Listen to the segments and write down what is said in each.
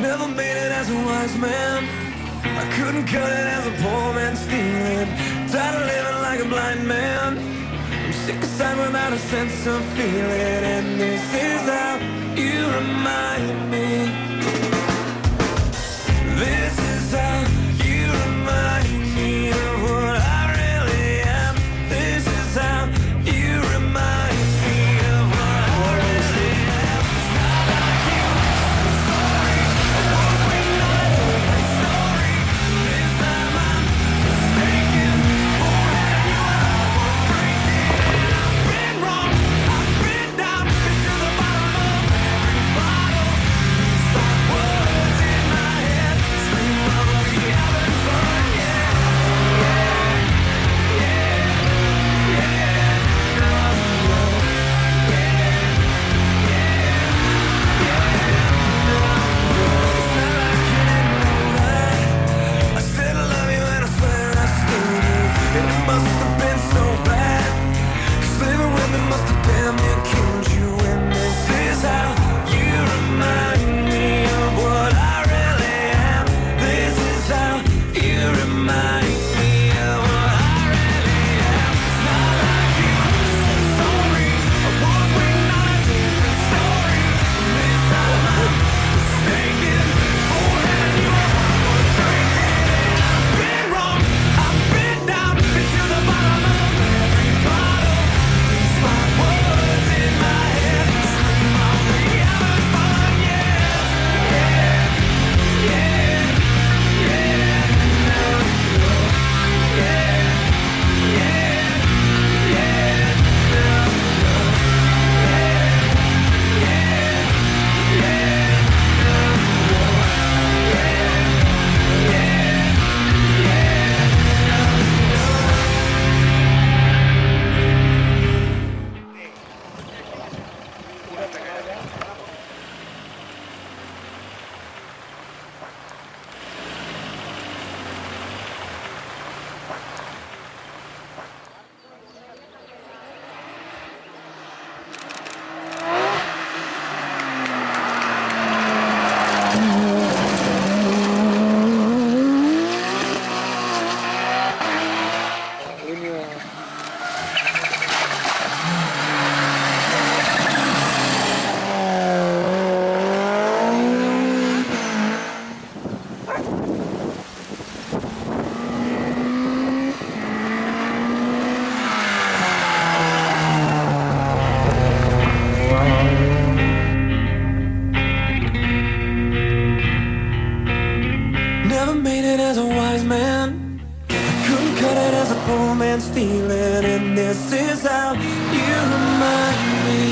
Never made it as a wise man. I couldn't cut it as a poor man stealing. Tired of living like a blind man. I'm sick aside without a sense of feeling. And this is how you remind me. This is how you remind me of what I really am. This is how you remind me of what I really am. It's not like you. Sorry, I was waiting on a different story. This time I'm mistaken for having you and I were breaking. I've been wrong, I've been down, been to the bottom of every bottle. These thought words in my head scream of we having fun, yeah, yeah, yeah, yeah, no, no, yeah, it's not like you didn't know that. I said I love you and I swear I still do. And it must have been so bad, 'cause living with me must have damn near killed you. And this is how you remind me of what I really am. This is how you remind me of what I really am. It's not like you said sorry. I was waiting on a different story. This time I'm mistaken for having you and I were drinking. I've been wrong, I've been down, been to the bottom of every bottle. These five words in my head scream out we having fun, yeah, yeah, yeah, yeah, no, no, yeah, yeah, yeah, no, no, never made it as a wise man. Couldn't cut it as a poor man stealing. And this is how you remind me.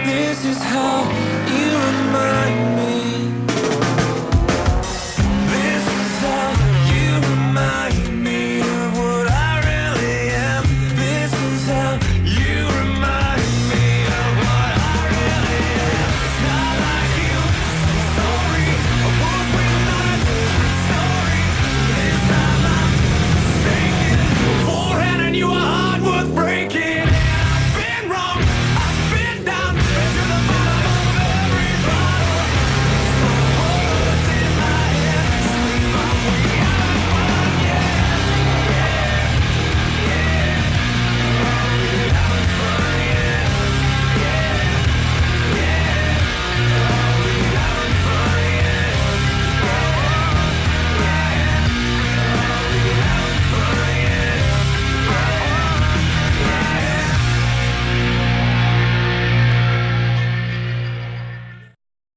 This is how